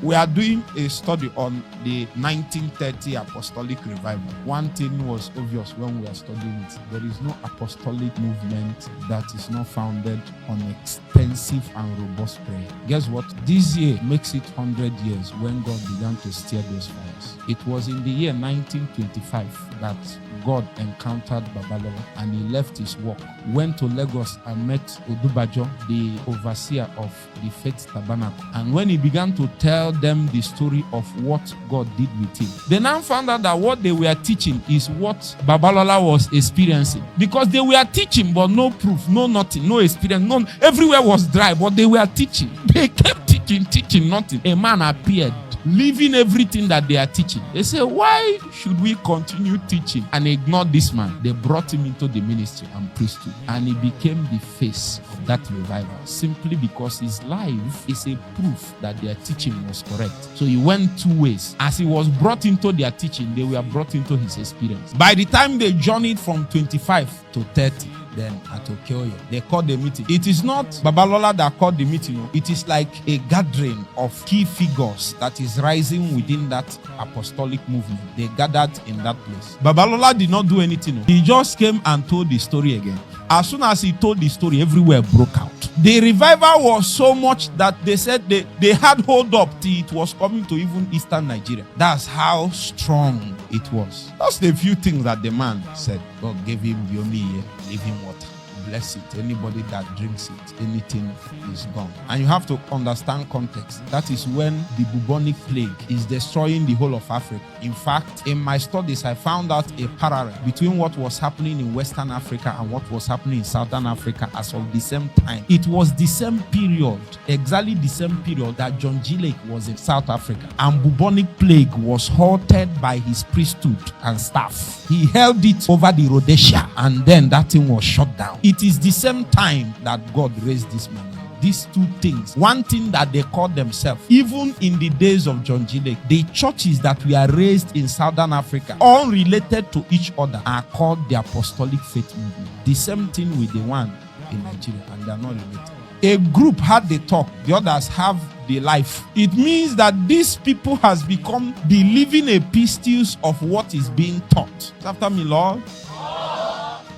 We are doing a study on the 1930 Apostolic Revival. One thing was obvious when we are studying it. There is no apostolic movement that is not founded on extensive and robust prayer. Guess what? This year makes it 100 years when God began to stir those fires. It was in the year 1925 that God encountered Babalola and he left his work, went to Lagos and met Odubajo, the overseer of the Faith Tabernacle. And when he began to tell them the story of what God did with him, they now found out that what they were teaching is what Babalola was experiencing. Because they were teaching, but no proof, no nothing, no experience, none. Everywhere was dry, but they were teaching. They kept teaching nothing. A man appeared, leaving everything that they are teaching. They say, why should we continue teaching and ignore this man? They brought him into the ministry and priesthood, and he became the face of that revival, simply because his life is a proof that their teaching was correct. So he went two ways. As he was brought into their teaching, they were brought into his experience. By the time they journeyed from 25 to 30, then at Okeoyo, they called the meeting. It is not Babalola that called the meeting. No. It is like a gathering of key figures that is rising within that apostolic movement. They gathered in that place. Babalola did not do anything. No. He just came and told the story again. As soon as he told the story, everywhere broke out. The revival was so much that they said they had hold up till it was coming to even eastern Nigeria. That's how strong it was. That's the few things that the man said. God gave him Yomi, gave him water. Bless it. Anybody that drinks it, anything is gone. And you have to understand context. That is when the bubonic plague is destroying the whole of Africa. In fact, in my studies, I found out a parallel between what was happening in Western Africa and what was happening in Southern Africa as of the same time. It was the same period, exactly the same period that John G. Lake was in South Africa. And bubonic plague was halted by his priesthood and staff. He held it over the Rhodesia, and then that thing was shut down. It is the same time that God raised this man. These two things, one thing that they called themselves, even in the days of John G. Lake, the churches that were raised in Southern Africa, all related to each other, are called the Apostolic Faith Movement. The same thing with the one in Nigeria, and they are not related. A group had the talk, the others have the life. It means that these people has become the living epistles of what is being taught. After me, Lord,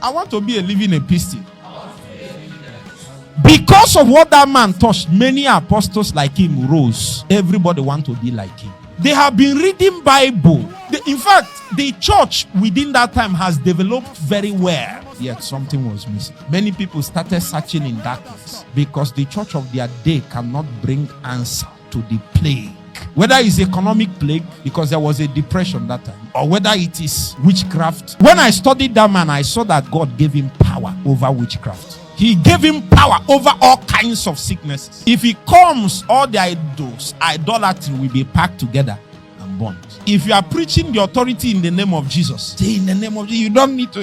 I want to be a living epistle. Because of what that man touched, many apostles like him rose. Everybody want to be like him. They have been reading Bible. In fact, the church within that time has developed very well. Yet something was missing. Many people started searching in darkness because the church of their day cannot bring answer to the plague. Whether it's economic plague, because there was a depression that time, or whether it is witchcraft. When I studied that man, I saw that God gave him power over witchcraft. He gave him power over all kinds of sicknesses. If he comes, all the idols, idolatry will be packed together and burned. If you are preaching the authority in the name of Jesus, say in the name of Jesus, you don't need to,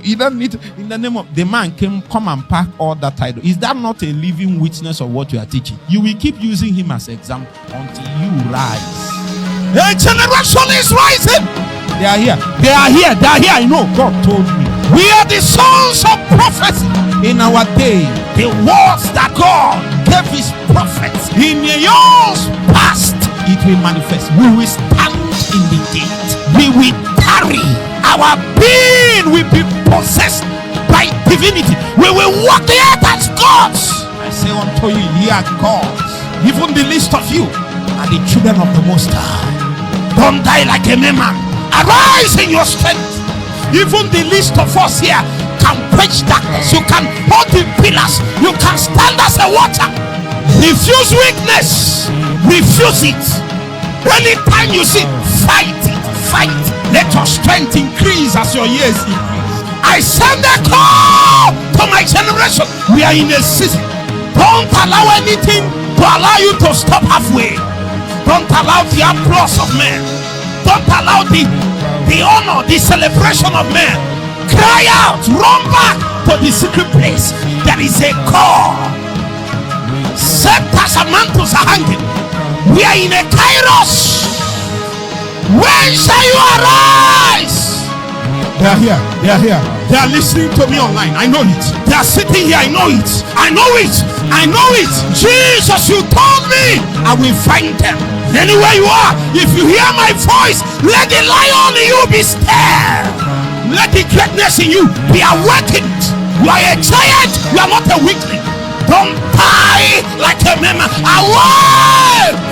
in the name of the man come and pack all that idol. Is that not a living witness of what you are teaching? You will keep using him as example until you rise. A generation is rising. They are here. I know. God told me. We are the sons of prophecy. In our day, the words that God gave his prophets in years past, it will manifest. We will stand in the gate. We will tarry. Our being will be possessed by divinity. We will walk the earth as gods. I say unto you, ye are gods. Even the least of you are the children of the Most High. Don't die like a mere man. Arise in your strength. Even the least of us here can quench darkness. You can hold the pillars. You can stand as a watcher. Refuse weakness. Refuse it. Anytime you see, fight it. Fight. Let your strength increase as your years increase. I send a call to my generation. We are in a season. Don't allow anything to allow you to stop halfway. Don't allow the applause of men. Don't allow the honor, the celebration of men. Cry out, run back to the secret place. There is a call. Scepters and mantles are hanging. We are in a kairos. When shall you arise? They are here. They are listening to me online. I know it. They are sitting here. I know it. I know it. Jesus, you told me I will find them. Anywhere you are, if you hear my voice, let the lion in you be stirred. Let the greatness in you be awakened. You are a giant, you are not a weakling. Don't die like a man. Awake!